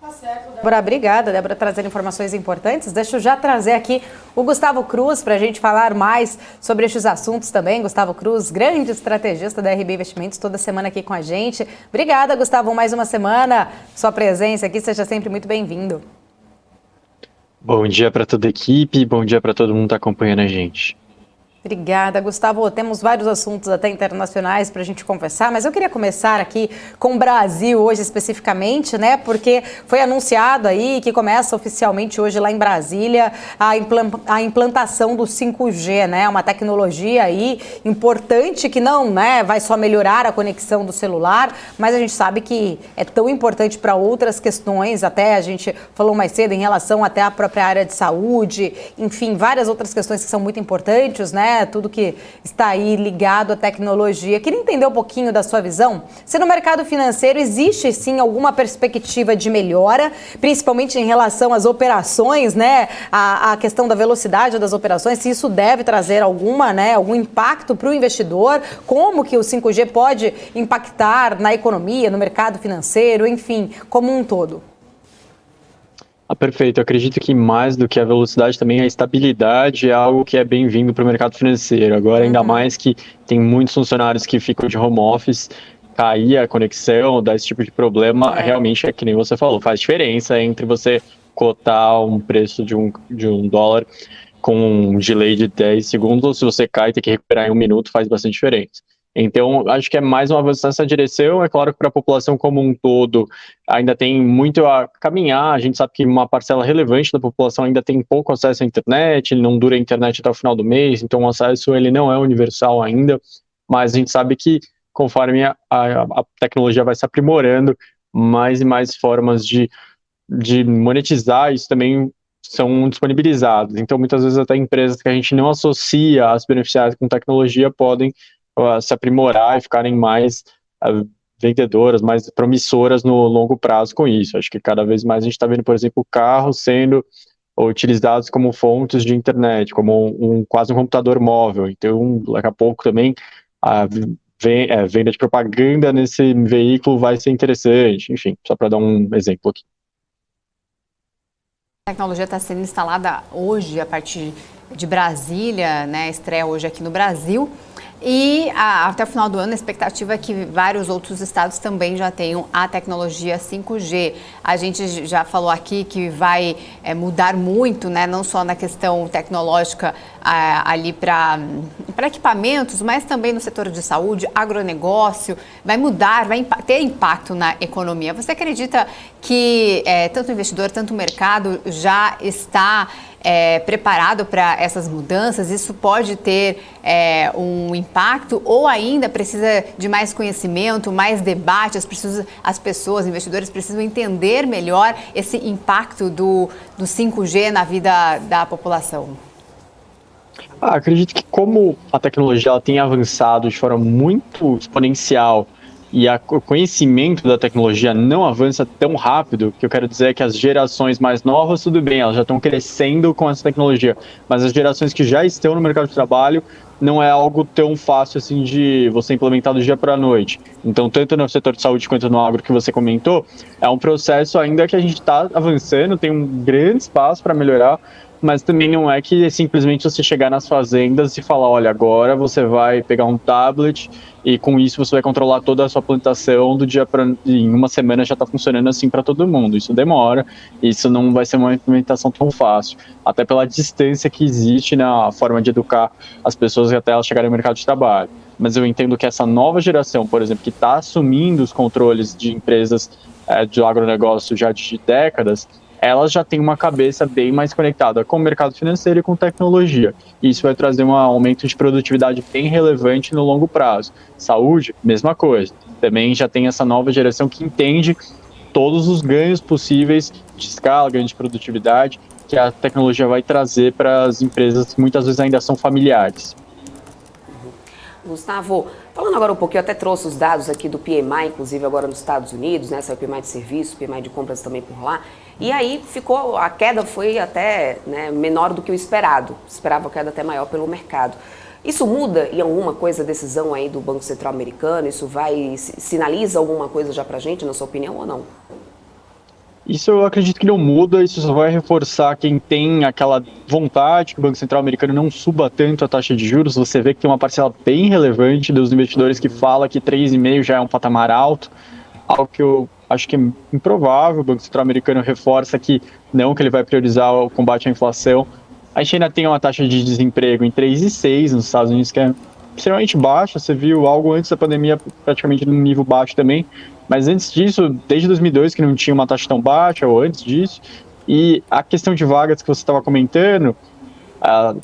Tá certo, Débora. Obrigada, Débora, trazendo informações importantes. Deixa eu já trazer aqui o Gustavo Cruz para a gente falar mais sobre estes assuntos também. Gustavo Cruz, grande estrategista da RB Investimentos, toda semana aqui com a gente. Obrigada, Gustavo, mais uma semana. Sua presença aqui, seja sempre muito bem-vindo. Bom dia para toda a equipe, bom dia para todo mundo que está acompanhando a gente. Obrigada, Gustavo. Temos vários assuntos até internacionais para a gente conversar, mas eu queria começar aqui com o Brasil hoje especificamente, né? Porque foi anunciado aí que começa oficialmente hoje lá em Brasília a implantação do 5G, né? Uma tecnologia aí importante que não, né, vai só melhorar a conexão do celular, mas a gente sabe que é tão importante para outras questões, até a gente falou mais cedo em relação até à própria área de saúde, enfim, várias outras questões que são muito importantes, né? Tudo que está aí ligado à tecnologia. Queria entender um pouquinho da sua visão. Se no mercado financeiro existe, sim, alguma perspectiva de melhora, principalmente em relação às operações, né? A questão da velocidade das operações, se isso deve trazer algum impacto para o investidor, como que o 5G pode impactar na economia, no mercado financeiro, enfim, como um todo. Perfeito. Eu acredito que mais do que a velocidade, também a estabilidade é algo que é bem-vindo para o mercado financeiro. Agora, ainda mais que tem muitos funcionários que ficam de home office, cair a conexão, dar esse tipo de problema, realmente é que nem você falou, faz diferença entre você cotar um preço de um dólar com um delay de 10 segundos, ou se você cai e tem que recuperar em 1 minuto, faz bastante diferença. Então, acho que é mais uma vez nessa direção. É claro que para a população como um todo ainda tem muito a caminhar. A gente sabe que uma parcela relevante da população ainda tem pouco acesso à internet, não dura a internet até o final do mês, então o acesso ele não é universal ainda, mas a gente sabe que conforme a tecnologia vai se aprimorando, mais e mais formas de monetizar isso também são disponibilizadas. Então, muitas vezes até empresas que a gente não associa as beneficiárias com tecnologia podem se aprimorar e ficarem mais vendedoras, mais promissoras no longo prazo com isso. Acho que cada vez mais a gente está vendo, por exemplo, carros sendo utilizados como fontes de internet, como quase um computador móvel. Então, daqui a pouco também a venda de propaganda nesse veículo vai ser interessante. Enfim, só para dar um exemplo aqui. A tecnologia está sendo instalada hoje a partir de Brasília, né? Estreia hoje aqui no Brasil. E até o final do ano a expectativa é que vários outros estados também já tenham a tecnologia 5G. A gente já falou aqui que vai mudar muito, né? Não só na questão tecnológica ali para equipamentos, mas também no setor de saúde, agronegócio. Vai mudar, vai ter impacto na economia. Você acredita que tanto o investidor, tanto o mercado já está preparado para essas mudanças? Isso pode ter um impacto ou ainda precisa de mais conhecimento, mais debate? As pessoas, investidores precisam entender melhor esse impacto do 5G na vida da população. Acredito que como a tecnologia ela tem avançado de forma muito exponencial e o conhecimento da tecnologia não avança tão rápido, que eu quero dizer é que as gerações mais novas, tudo bem, elas já estão crescendo com essa tecnologia, mas as gerações que já estão no mercado de trabalho não é algo tão fácil assim de você implementar do dia para a noite. Então, tanto no setor de saúde quanto no agro que você comentou, é um processo ainda que a gente está avançando, tem um grande espaço para melhorar, mas também não é que simplesmente você chegar nas fazendas e falar, olha, agora você vai pegar um tablet e com isso você vai controlar toda a sua plantação do dia para em 1 semana já está funcionando assim para todo mundo. Isso demora, isso não vai ser uma implementação tão fácil, até pela distância que existe na forma de educar as pessoas até elas chegarem no mercado de trabalho. Mas eu entendo que essa nova geração, por exemplo, que está assumindo os controles de empresas de agronegócio já de décadas, elas já têm uma cabeça bem mais conectada com o mercado financeiro e com tecnologia. E isso vai trazer um aumento de produtividade bem relevante no longo prazo. Saúde, mesma coisa. Também já tem essa nova geração que entende todos os ganhos possíveis de escala, ganho de produtividade, que a tecnologia vai trazer para as empresas que muitas vezes ainda são familiares. Gustavo, falando agora um pouquinho, eu até trouxe os dados aqui do PMI, inclusive agora nos Estados Unidos, né? Saiu o PMI de serviço, PMI de compras também por lá. E aí a queda foi até menor do que o esperado. Esperava a queda até maior pelo mercado. Isso muda em alguma coisa a decisão aí do Banco Central americano? Isso sinaliza alguma coisa já pra gente, na sua opinião, ou não? Isso eu acredito que não muda, isso só vai reforçar quem tem aquela vontade que o Banco Central americano não suba tanto a taxa de juros. Você vê que tem uma parcela bem relevante dos investidores que fala que 3,5 já é um patamar alto, algo que eu acho que é improvável. O Banco Central americano reforça que não, que ele vai priorizar o combate à inflação. A gente ainda tem uma taxa de desemprego em 3,6 nos Estados Unidos, que é extremamente baixa. Você viu algo antes da pandemia praticamente num nível baixo também. Mas antes disso, desde 2002, que não tinha uma taxa tão baixa, ou antes disso, e a questão de vagas que você estava comentando,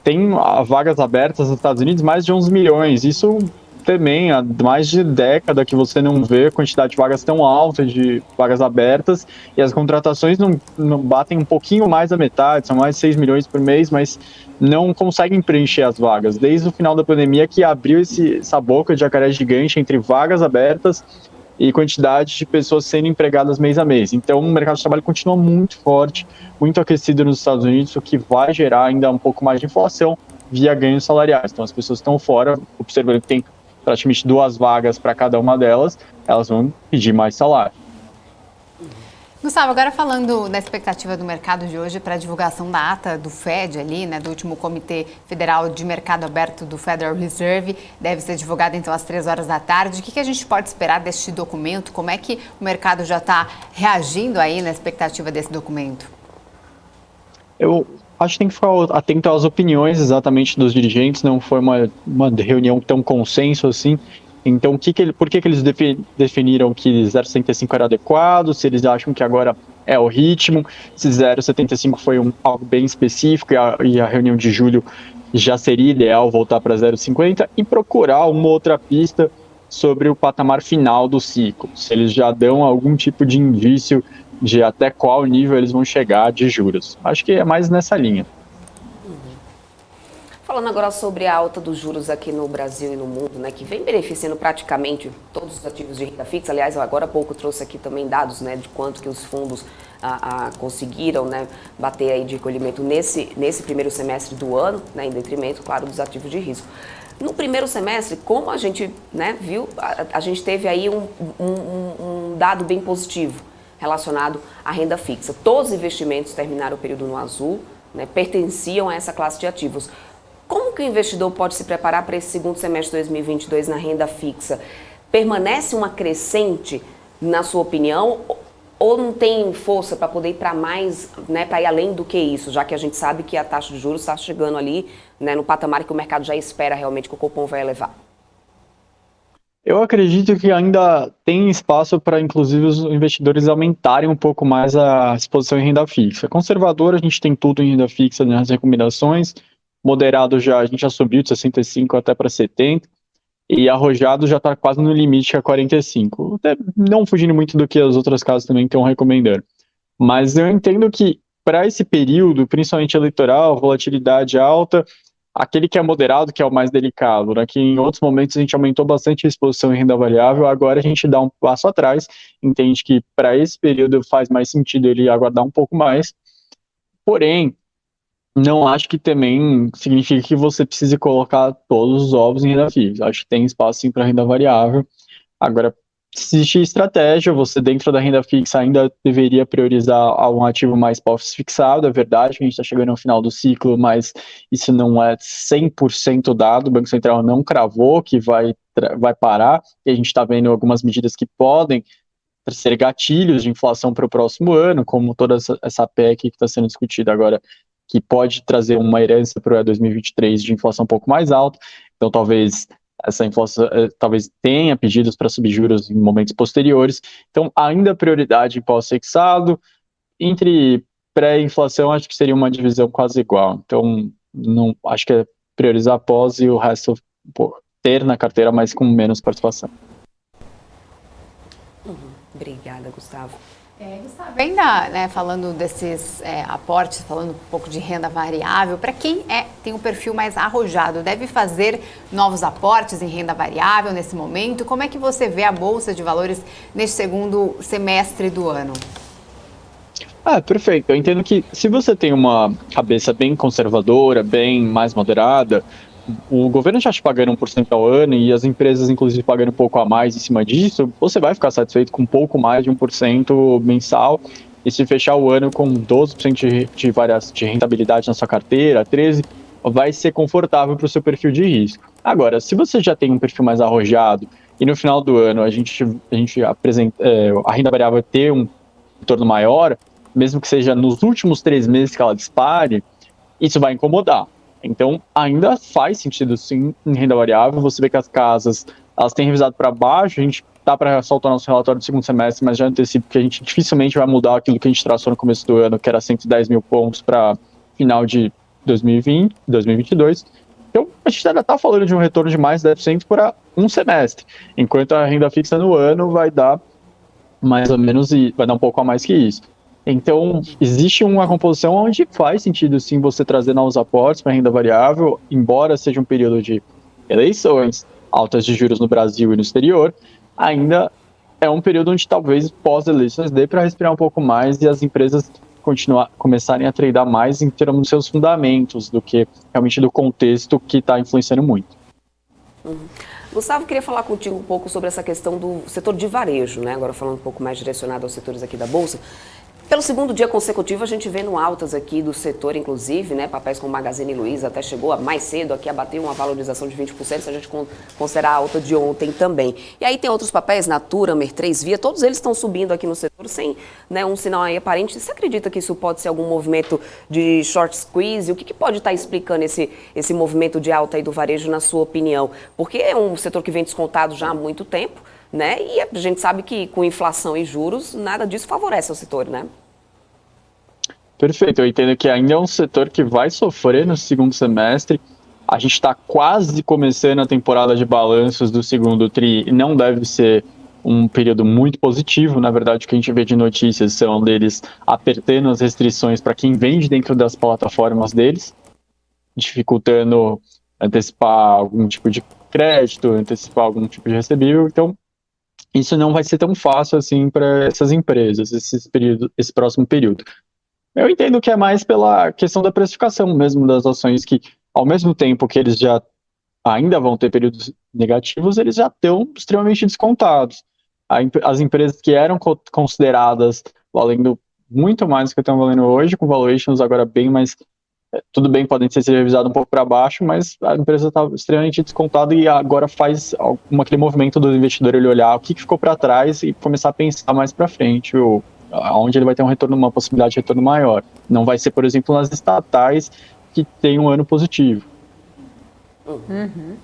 tem vagas abertas nos Estados Unidos, mais de 11 milhões. Isso também, há mais de década que você não vê a quantidade de vagas tão alta, de vagas abertas, e as contratações não batem um pouquinho mais da metade, são mais de 6 milhões por mês, mas não conseguem preencher as vagas. Desde o final da pandemia que abriu essa boca de jacaré gigante entre vagas abertas e quantidade de pessoas sendo empregadas mês a mês. Então, o mercado de trabalho continua muito forte, muito aquecido nos Estados Unidos, o que vai gerar ainda um pouco mais de inflação via ganhos salariais. Então, as pessoas estão fora, observando que tem praticamente 2 vagas para cada uma delas, elas vão pedir mais salário. Gustavo, agora falando da expectativa do mercado de hoje para a divulgação da ata do Fed ali, né, do último Comitê Federal de Mercado Aberto do Federal Reserve, deve ser divulgado então às 3 horas da tarde. O que a gente pode esperar deste documento? Como é que o mercado já está reagindo aí na expectativa desse documento? Eu acho que tem que ficar atento às opiniões exatamente dos dirigentes, não foi uma reunião tão consenso assim. Então, por que eles definiram que 0,75 era adequado, se eles acham que agora é o ritmo, se 0,75 foi algo bem específico e a reunião de julho já seria ideal voltar para 0,50 e procurar uma outra pista sobre o patamar final do ciclo, se eles já dão algum tipo de indício de até qual nível eles vão chegar de juros. Acho que é mais nessa linha. Falando agora sobre a alta dos juros aqui no Brasil e no mundo, né, que vem beneficiando praticamente todos os ativos de renda fixa. Aliás, eu agora há pouco trouxe aqui também dados, né, de quanto que os fundos conseguiram, né, bater aí de recolhimento nesse primeiro semestre do ano, né, em detrimento, claro, dos ativos de risco. No primeiro semestre, como a gente, né, viu, a gente teve aí um dado bem positivo relacionado à renda fixa. Todos os investimentos terminaram o período no azul, né, pertenciam a essa classe de ativos. Como que o investidor pode se preparar para esse segundo semestre de 2022 na renda fixa? Permanece uma crescente, na sua opinião, ou não tem força para poder ir para mais, né, para ir além do que isso, já que a gente sabe que a taxa de juros está chegando ali, né, no patamar que o mercado já espera realmente que o Copom vai elevar? Eu acredito que ainda tem espaço para, inclusive, os investidores aumentarem um pouco mais a exposição em renda fixa. Conservador, a gente tem tudo em renda fixa nas recomendações. Moderado a gente já subiu de 65 até para 70, e arrojado já está quase no limite a 45, até não fugindo muito do que as outras casas também estão recomendando. Mas eu entendo que para esse período, principalmente eleitoral, volatilidade alta, aquele que é moderado, que é o mais delicado, né? Que em outros momentos a gente aumentou bastante a exposição em renda variável, agora a gente dá um passo atrás, entende que para esse período faz mais sentido ele aguardar um pouco mais, porém, não acho que também significa que você precise colocar todos os ovos em renda fixa. Acho que tem espaço sim para renda variável. Agora, se existe estratégia, você dentro da renda fixa ainda deveria priorizar um ativo mais pós-fixado. É verdade que a gente está chegando ao final do ciclo, mas isso não é 100% dado. O Banco Central não cravou que vai parar, e a gente está vendo algumas medidas que podem ser gatilhos de inflação para o próximo ano, como toda essa PEC que está sendo discutida agora, que pode trazer uma herança para o 2023 de inflação um pouco mais alta. Então, talvez essa inflação talvez tenha pedidos para subir juros em momentos posteriores. Então, ainda prioridade em pós-fixado. Entre pré-inflação, acho que seria uma divisão quase igual. Então, não, acho que é priorizar pós e o resto ter na carteira, mas com menos participação. Obrigada, Gustavo. Gustavo, ainda, né, falando desses aportes, falando um pouco de renda variável, para quem tem um perfil mais arrojado, deve fazer novos aportes em renda variável nesse momento? Como é que você vê a Bolsa de Valores neste segundo semestre do ano? Perfeito. Eu entendo que se você tem uma cabeça bem conservadora, bem mais moderada, o governo já te pagando 1% ao ano e as empresas, inclusive, pagando um pouco a mais em cima disso, você vai ficar satisfeito com um pouco mais de 1% mensal e se fechar o ano com 12% de rentabilidade na sua carteira, 13%, vai ser confortável para o seu perfil de risco. Agora, se você já tem um perfil mais arrojado e no final do ano a gente apresenta, a renda variável ter um retorno maior, mesmo que seja nos últimos 3 meses que ela dispare, isso vai incomodar. Então, ainda faz sentido, sim, em renda variável. Você vê que as casas, elas têm revisado para baixo. A gente está para soltar nosso relatório do segundo semestre, mas já antecipo que a gente dificilmente vai mudar aquilo que a gente traçou no começo do ano, que era 110 mil pontos para final de 2020, 2022. Então, a gente ainda está falando de um retorno de mais de 10% para um semestre, enquanto a renda fixa no ano vai dar mais ou menos, vai dar um pouco a mais que isso. Então, existe uma composição onde faz sentido, sim, você trazer novos aportes para renda variável, embora seja um período de eleições, altas de juros no Brasil e no exterior, ainda é um período onde talvez pós-eleições dê para respirar um pouco mais e as empresas começarem a tradear mais em termos dos seus fundamentos do que realmente do contexto que está influenciando muito. Gustavo, queria falar contigo um pouco sobre essa questão do setor de varejo, né? Agora falando um pouco mais direcionado aos setores aqui da Bolsa. Pelo segundo dia consecutivo, a gente vendo altas aqui do setor, inclusive, né? Papéis como Magazine Luiza até chegou mais cedo aqui a bater uma valorização de 20%, se a gente considerar a alta de ontem também. E aí tem outros papéis, Natura, Mer3 Via, todos eles estão subindo aqui no setor sem, né, um sinal aí aparente. Você acredita que isso pode ser algum movimento de short squeeze? O que pode estar explicando esse movimento de alta aí do varejo, na sua opinião? Porque é um setor que vem descontado já há muito tempo, né? E a gente sabe que com inflação e juros, nada disso favorece o setor, né? Perfeito, eu entendo que ainda é um setor que vai sofrer no segundo semestre. A gente está quase começando a temporada de balanços do segundo TRI e não deve ser um período muito positivo. Na verdade, o que a gente vê de notícias são deles apertando as restrições para quem vende dentro das plataformas deles, dificultando antecipar algum tipo de crédito, antecipar algum tipo de recebível. Então, isso não vai ser tão fácil assim para essas empresas, esse próximo período. Eu entendo que é mais pela questão da precificação mesmo das ações, que ao mesmo tempo que eles já ainda vão ter períodos negativos, eles já estão extremamente descontados. As empresas que eram consideradas valendo muito mais do que estão valendo hoje, com valuations agora bem mais... Tudo bem, podem ser revisados um pouco para baixo, mas a empresa está extremamente descontada e agora faz aquele movimento do investidor, ele olhar o que ficou para trás e começar a pensar mais para frente, onde ele vai ter um retorno, uma possibilidade de retorno maior. Não vai ser, por exemplo, nas estatais que tem um ano positivo. Uhum.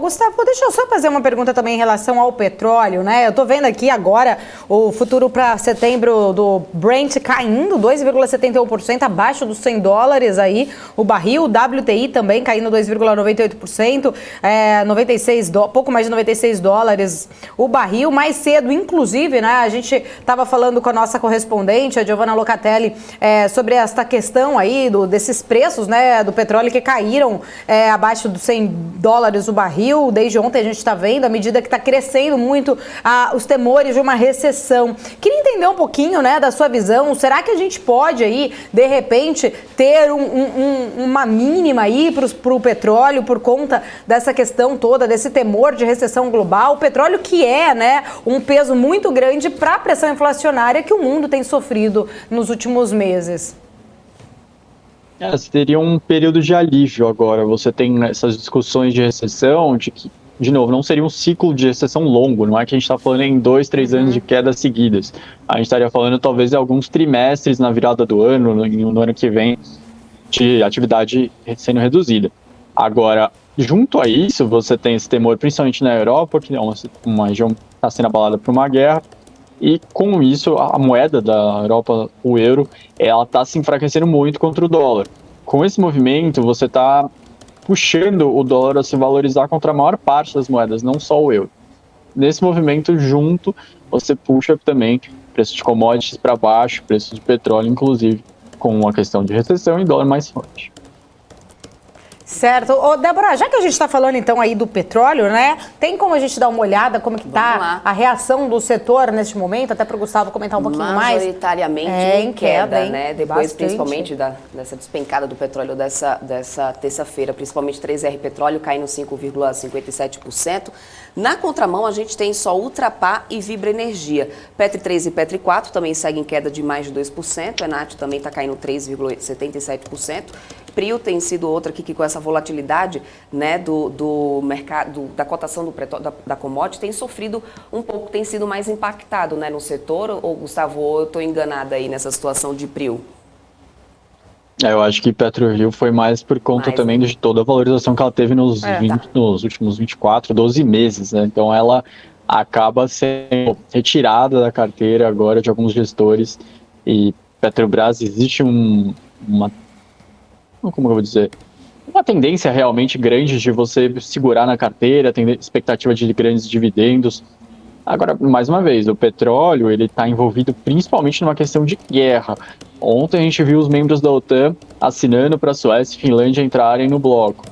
Gustavo, deixa eu só fazer uma pergunta também em relação ao petróleo, né? Eu tô vendo aqui agora o futuro para setembro do Brent caindo 2,71%, abaixo dos $100 aí, o barril, o WTI também caindo 2,98%, pouco mais de $96 o barril. Mais cedo, inclusive, né? A gente estava falando com a nossa correspondente, a Giovanna Locatelli, sobre esta questão aí desses preços, né, do petróleo que caíram abaixo dos $100 o barril. Desde ontem a gente está vendo, à medida que está crescendo muito os temores de uma recessão. Queria entender um pouquinho, né, da sua visão. Será que a gente pode aí, de repente, ter uma mínima aí para o petróleo por conta dessa questão toda, desse temor de recessão global? O petróleo que é, né, um peso muito grande para a pressão inflacionária que o mundo tem sofrido nos últimos meses. Teria um período de alívio agora. Você tem essas discussões de recessão, de que, de novo, não seria um ciclo de recessão longo, não é que a gente está falando em 2, 3 anos de quedas seguidas. A gente estaria falando talvez de alguns trimestres na virada do ano, no ano que vem, de atividade sendo reduzida. Agora, junto a isso, você tem esse temor, principalmente na Europa, que é uma região que está sendo abalada por uma guerra, e com isso a moeda da Europa, o euro, ela está se enfraquecendo muito contra o dólar. Com esse movimento, você está puxando o dólar a se valorizar contra a maior parte das moedas, não só o euro. Nesse movimento, junto, você puxa também preço de commodities para baixo, preço de petróleo, inclusive, com uma questão de recessão e dólar mais forte. Certo. Ô, Débora, já que a gente está falando então aí do petróleo, né? Tem como a gente dar uma olhada como que está a reação do setor neste momento? Até para o Gustavo comentar um pouquinho mais. Majoritariamente em queda, né? Depois, Bastante. principalmente dessa despencada do petróleo dessa terça-feira, principalmente 3R Petróleo caindo 5,57%. Na contramão, a gente tem só Ultrapar e Vibra Energia. Petri 3 e Petri 4 também seguem queda de mais de 2%. Enat também está caindo 3,77%. Prio tem sido outra que com essa volatilidade, né, do mercado, da cotação da commodity, tem sofrido um pouco, tem sido mais impactado, né, no setor. Ou, Gustavo, eu estou enganada aí nessa situação de Prio? Eu acho que PetroRio foi mais por conta também de toda a valorização que ela teve nos últimos 12 meses, né? Então ela acaba sendo retirada da carteira agora de alguns gestores, e Petrobras existe como eu vou dizer, uma tendência realmente grande de você segurar na carteira, tem expectativa de grandes dividendos. Agora, mais uma vez, o petróleo ele está envolvido principalmente numa questão de guerra. Ontem a gente viu os membros da OTAN assinando para a Suécia e Finlândia entrarem no bloco.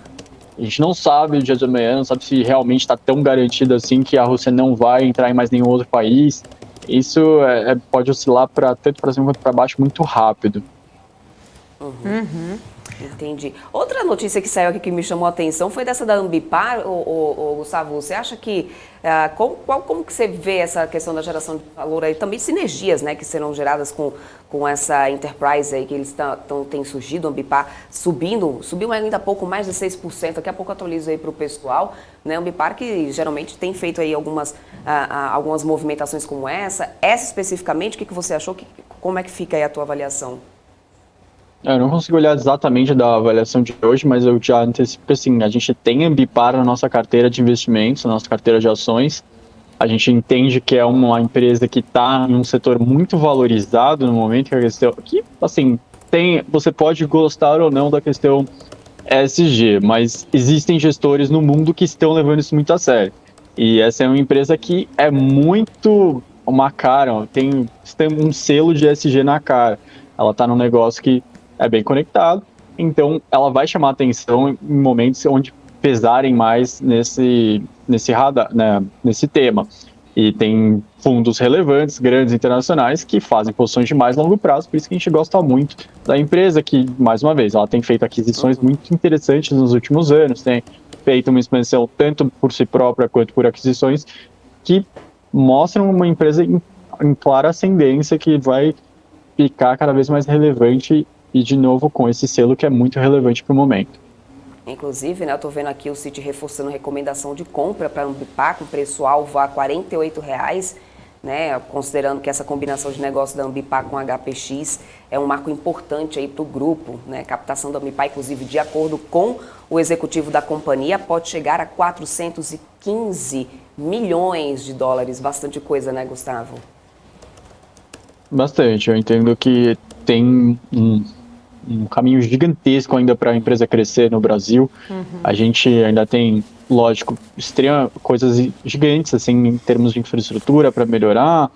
A gente não sabe o dia de amanhã, não sabe se realmente está tão garantido assim que a Rússia não vai entrar em mais nenhum outro país. Isso pode oscilar tanto para cima quanto para baixo muito rápido. Entendi. Outra notícia que saiu aqui que me chamou a atenção foi dessa da Ambipar, Gustavo. Você acha que, como que você vê essa questão da geração de valor aí? Também sinergias, né, que serão geradas com essa enterprise aí que eles têm surgido, a Ambipar subiu ainda há pouco, mais de 6%. Daqui a pouco eu atualizo aí para o pessoal, né? A Ambipar que geralmente tem feito aí algumas movimentações como essa. Essa especificamente, o que você achou? Como é que fica aí a tua avaliação? Eu não consigo olhar exatamente da avaliação de hoje, mas eu já antecipo que assim, a gente tem Ambipar na nossa carteira de investimentos, na nossa carteira de ações. A gente entende que é uma empresa que está em um setor muito valorizado no momento, que assim, você pode gostar ou não da questão ESG, mas existem gestores no mundo que estão levando isso muito a sério. E essa é uma empresa que é muito uma cara, tem um selo de ESG na cara. Ela está num negócio que é bem conectado, então ela vai chamar atenção em momentos onde pesarem mais nesse radar, né, nesse tema. E tem fundos relevantes, grandes internacionais, que fazem posições de mais longo prazo, por isso que a gente gosta muito da empresa, que, mais uma vez, ela tem feito aquisições muito interessantes nos últimos anos, tem feito uma expansão tanto por si própria quanto por aquisições, que mostram uma empresa em clara ascendência, que vai ficar cada vez mais relevante e, de novo, com esse selo que é muito relevante para o momento. Inclusive, né, eu estou vendo aqui o Citi reforçando recomendação de compra para a Ambipar, com preço-alvo a R$ 48,00, né, considerando que essa combinação de negócio da Ambipar com a HPX é um marco importante aí para o grupo, né, captação da Ambipar, inclusive, de acordo com o executivo da companhia, pode chegar a 415 milhões de dólares, bastante coisa, né, Gustavo? Bastante, eu entendo que tem um caminho gigantesco ainda para a empresa crescer no Brasil. A gente ainda tem, lógico, coisas gigantes assim, em termos de infraestrutura para melhorar,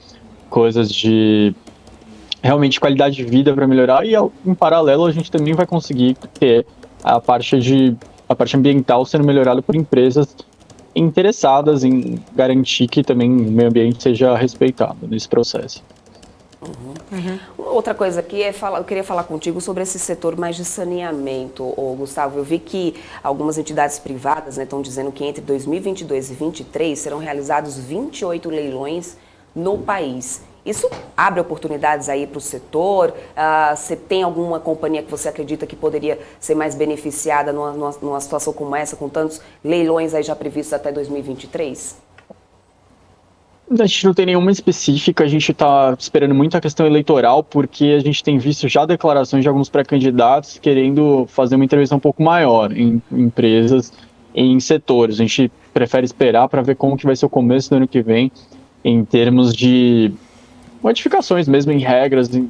coisas de realmente qualidade de vida para melhorar, e em paralelo a gente também vai conseguir ter a parte ambiental sendo melhorada por empresas interessadas em garantir que também o meio ambiente seja respeitado nesse processo. Outra coisa aqui eu queria falar contigo sobre esse setor mais de saneamento, Gustavo. Eu vi que algumas entidades privadas estão dizendo que entre 2022 e 2023 serão realizados 28 leilões no país. Isso abre oportunidades aí para o setor? Você tem alguma companhia que você acredita que poderia ser mais beneficiada numa situação como essa, com tantos leilões aí já previstos até 2023? A gente não tem nenhuma específica, a gente está esperando muito a questão eleitoral, porque a gente tem visto já declarações de alguns pré-candidatos querendo fazer uma intervenção um pouco maior em empresas, em setores. A gente prefere esperar para ver como que vai ser o começo do ano que vem, em termos de modificações mesmo em regras, em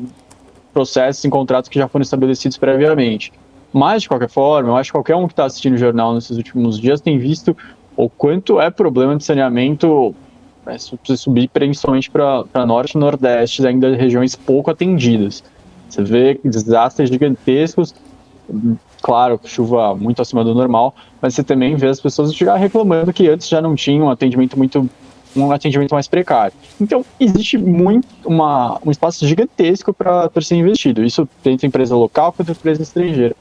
processos, em contratos que já foram estabelecidos previamente. Mas, de qualquer forma, eu acho que qualquer um que está assistindo o jornal nesses últimos dias tem visto o quanto é problema de saneamento. Precisa subir principalmente para norte e nordeste, ainda regiões pouco atendidas. Você vê desastres gigantescos, claro, chuva muito acima do normal, mas você também vê as pessoas já reclamando que antes já não tinham um atendimento mais precário. Então, existe um espaço gigantesco para ser investido. Isso tanto em empresa local quanto em empresa estrangeira.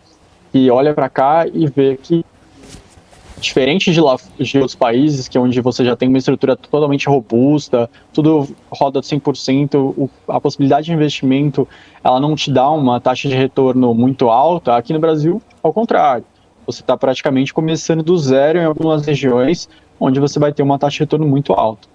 E olha para cá e vê que, diferente de outros países, que onde você já tem uma estrutura totalmente robusta, tudo roda 100%, a possibilidade de investimento, ela não te dá uma taxa de retorno muito alta. Aqui no Brasil, ao contrário. Você está praticamente começando do zero em algumas regiões, onde você vai ter uma taxa de retorno muito alta.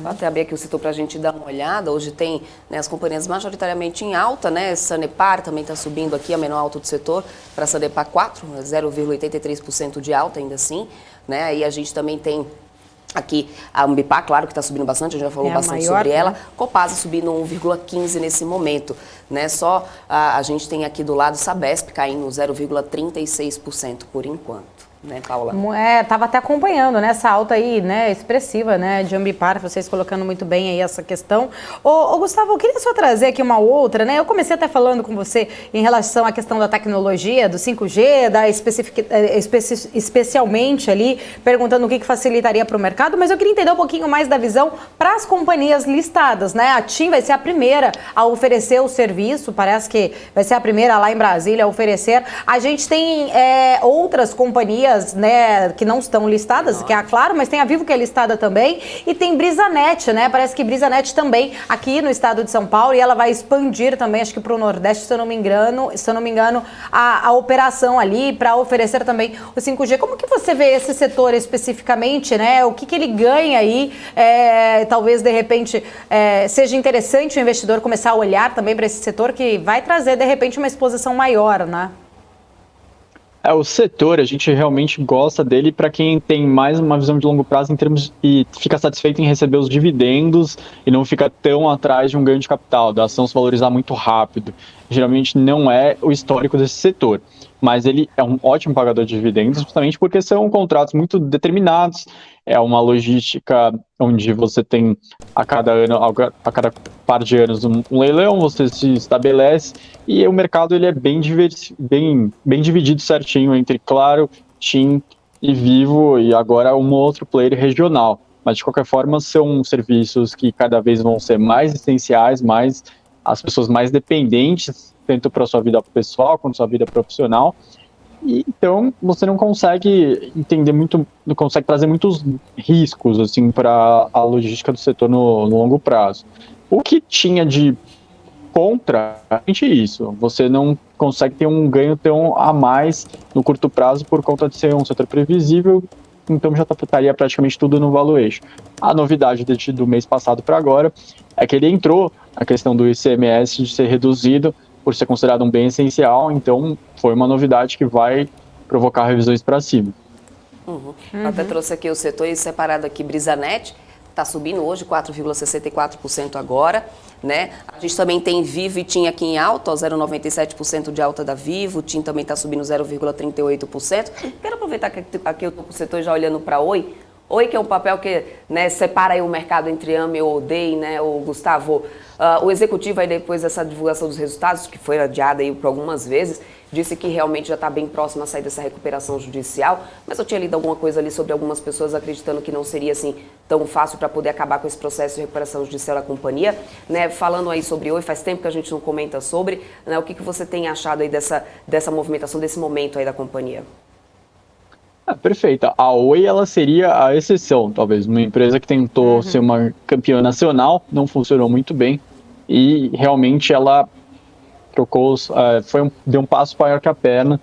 Até abrir aqui o setor para a gente dar uma olhada. Hoje tem, né, as companhias majoritariamente em alta, né? Sanepar também está subindo aqui, a menor alta do setor, para Sanepar 4, 0,83% de alta ainda assim, né? E a gente também tem aqui a Ambipar, claro que está subindo bastante, a gente já falou bastante sobre ela. Né? Copasa subindo 1,15 nesse momento, né? Só a gente tem aqui do lado Sabesp caindo 0,36% por enquanto. Né, Paula? Estava até acompanhando, né, essa alta aí, né, expressiva, né, de Ambipar, vocês colocando muito bem aí essa questão. Ô Gustavo, eu queria só trazer aqui uma outra, né, eu comecei até falando com você em relação à questão da tecnologia, do 5G, especialmente ali, perguntando o que facilitaria para o mercado, mas eu queria entender um pouquinho mais da visão para as companhias listadas, né, a TIM vai ser a primeira a oferecer o serviço, parece que vai ser a primeira lá em Brasília a oferecer. A gente tem outras companhias, né, que não estão listadas, que é a Claro, mas tem a Vivo que é listada também, e tem Brisanet, né, parece que Brisanet também aqui no estado de São Paulo, e ela vai expandir também, acho que para o Nordeste, se eu não me engano, a operação ali para oferecer também o 5G. Como que você vê esse setor especificamente, né, o que ele ganha aí, talvez de repente seja interessante o investidor começar a olhar também para esse setor que vai trazer de repente uma exposição maior, né? O setor, a gente realmente gosta dele para quem tem mais uma visão de longo prazo em termos e fica satisfeito em receber os dividendos e não fica tão atrás de um ganho de capital, da ação se valorizar muito rápido. Geralmente não é o histórico desse setor, mas ele é um ótimo pagador de dividendos justamente porque são contratos muito determinados, é uma logística onde você tem a cada par de anos um leilão, você se estabelece e o mercado ele é bem dividido certinho entre Claro, TIM e Vivo e agora um outro player regional. Mas de qualquer forma são serviços que cada vez vão ser mais essenciais, as pessoas mais dependentes, tanto para a sua vida pessoal quanto sua vida profissional. E, então, você não consegue não consegue trazer muitos riscos assim, para a logística do setor no longo prazo. O que tinha de contra é isso. Você não consegue ter um ganho tão a mais no curto prazo por conta de ser um setor previsível, então já estaria praticamente tudo no valuation. A novidade do mês passado para agora é que ele entrou a questão do ICMS de ser reduzido por ser considerado um bem essencial, então foi uma novidade que vai provocar revisões para cima. Eu até trouxe aqui o setor separado aqui, Brisanet, está subindo hoje 4,64% agora, né? A gente também tem Vivo e TIM aqui em alta, 0,97% de alta da Vivo, TIM também está subindo 0,38%. Quero aproveitar que aqui eu estou com o setor já olhando para Oi. Oi, que é um papel que, né, separa aí o mercado entre AME ou DEI, né, o Gustavo. O executivo aí depois dessa divulgação dos resultados, que foi adiada aí por algumas vezes, disse que realmente já está bem próximo a sair dessa recuperação judicial, mas eu tinha lido alguma coisa ali sobre algumas pessoas acreditando que não seria assim tão fácil para poder acabar com esse processo de recuperação judicial da companhia, né? Falando aí sobre Oi, faz tempo que a gente não comenta sobre, né? O que você tem achado aí dessa movimentação, desse momento aí da companhia? Perfeito. A Oi, ela seria a exceção, talvez, uma empresa que tentou ser uma campeã nacional, não funcionou muito bem e realmente ela deu um passo maior que a perna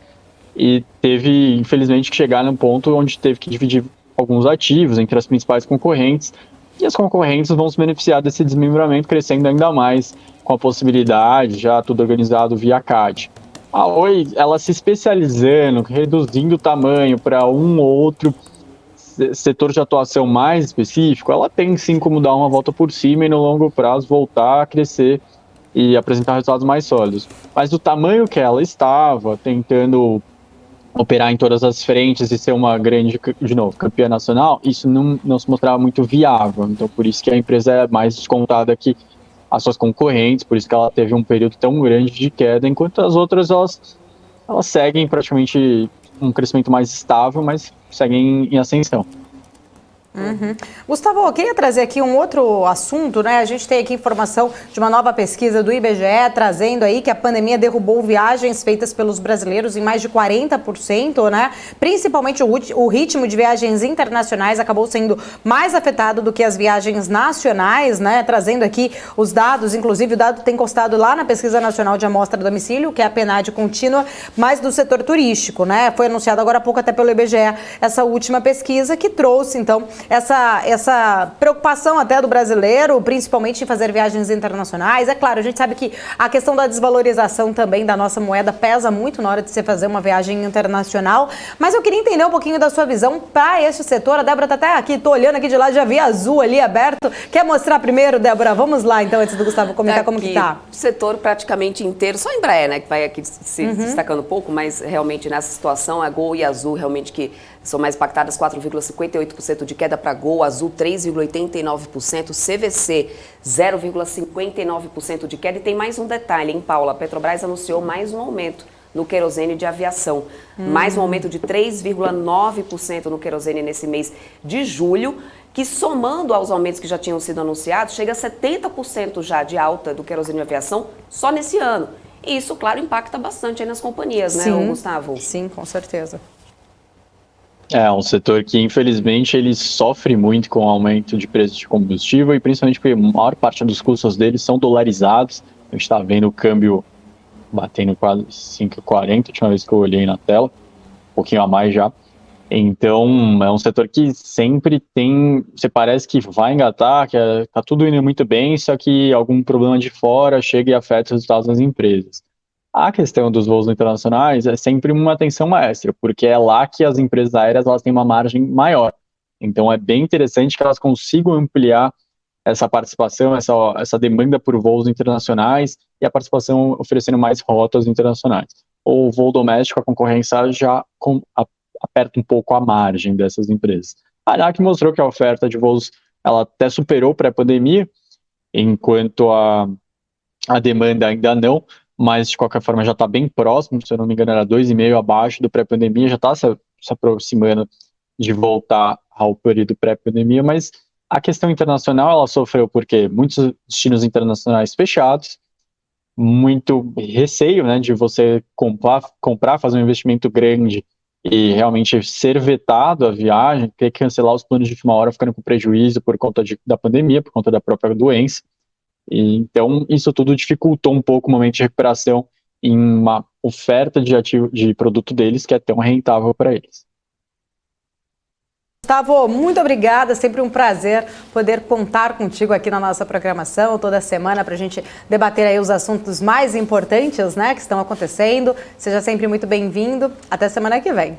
e teve, infelizmente, que chegar num ponto onde teve que dividir alguns ativos entre as principais concorrentes e as concorrentes vão se beneficiar desse desmembramento, crescendo ainda mais com a possibilidade, já tudo organizado via CAD. A Oi, ela se especializando, reduzindo o tamanho para um ou outro setor de atuação mais específico, ela tem sim como dar uma volta por cima e no longo prazo voltar a crescer e apresentar resultados mais sólidos. Mas do tamanho que ela estava, tentando operar em todas as frentes e ser uma grande, de novo, campeã nacional, isso não se mostrava muito viável. Então, por isso que a empresa é mais descontada que as suas concorrentes, por isso que ela teve um período tão grande de queda, enquanto as outras, elas elas seguem praticamente um crescimento mais estável, mas seguem em ascensão. Gustavo, eu queria trazer aqui um outro assunto, né? A gente tem aqui informação de uma nova pesquisa do IBGE trazendo aí que a pandemia derrubou viagens feitas pelos brasileiros em mais de 40%, né? Principalmente o ritmo de viagens internacionais acabou sendo mais afetado do que as viagens nacionais, né? Trazendo aqui os dados, inclusive o dado tem constado lá na Pesquisa Nacional de Amostra a Domicílio, que é a PNAD contínua, mas do setor turístico, né? Foi anunciado agora há pouco até pelo IBGE essa última pesquisa que trouxe, então, essa preocupação até do brasileiro, principalmente em fazer viagens internacionais. É claro, a gente sabe que a questão da desvalorização também da nossa moeda pesa muito na hora de você fazer uma viagem internacional, mas eu queria entender um pouquinho da sua visão para esse setor. A Débora está até aqui, estou olhando aqui de lá, já vi azul ali aberto. Quer mostrar primeiro, Débora? Vamos lá, então, antes do Gustavo comentar como que tá. O setor praticamente inteiro, só a Embraer, né, que vai aqui se destacando um pouco, mas realmente nessa situação, a Gol e a Azul realmente que são mais impactadas, 4,58% de queda para Gol, Azul 3,89%, CVC 0,59% de queda. E tem mais um detalhe, hein, Paula? A Petrobras anunciou mais um aumento no querosene de aviação. Mais um aumento de 3,9% no querosene nesse mês de julho, que somando aos aumentos que já tinham sido anunciados, chega a 70% já de alta do querosene de aviação só nesse ano. E isso, claro, impacta bastante aí nas companhias, né, Gustavo? Sim, com certeza. É um setor que, infelizmente, ele sofre muito com o aumento de preço de combustível e principalmente porque a maior parte dos custos deles são dolarizados. A gente está vendo o câmbio batendo quase 5,40, a última vez que eu olhei na tela, um pouquinho a mais já. Então, é um setor que sempre tem, você parece que vai engatar, que está tudo indo muito bem, só que algum problema de fora chega e afeta os resultados das empresas. A questão dos voos internacionais é sempre uma atenção extra, porque é lá que as empresas aéreas elas têm uma margem maior. Então, é bem interessante que elas consigam ampliar essa participação, essa demanda por voos internacionais e a participação oferecendo mais rotas internacionais. O voo doméstico, a concorrência já aperta um pouco a margem dessas empresas. A ANAC mostrou que a oferta de voos ela até superou pré-pandemia, enquanto a demanda ainda não, mas de qualquer forma já está bem próximo, se eu não me engano era 2,5 abaixo do pré-pandemia, já está se aproximando de voltar ao período pré-pandemia, mas a questão internacional ela sofreu porque muitos destinos internacionais fechados, muito receio, né, de você comprar, fazer um investimento grande e realmente ser vetado a viagem, ter que cancelar os planos de última hora ficando com prejuízo por conta da pandemia, por conta da própria doença. E, então, isso tudo dificultou um pouco o momento de recuperação em uma oferta de produto deles que é tão rentável para eles. Gustavo, muito obrigada, sempre um prazer poder contar contigo aqui na nossa programação toda semana para a gente debater aí os assuntos mais importantes, né, que estão acontecendo. Seja sempre muito bem-vindo. Até semana que vem.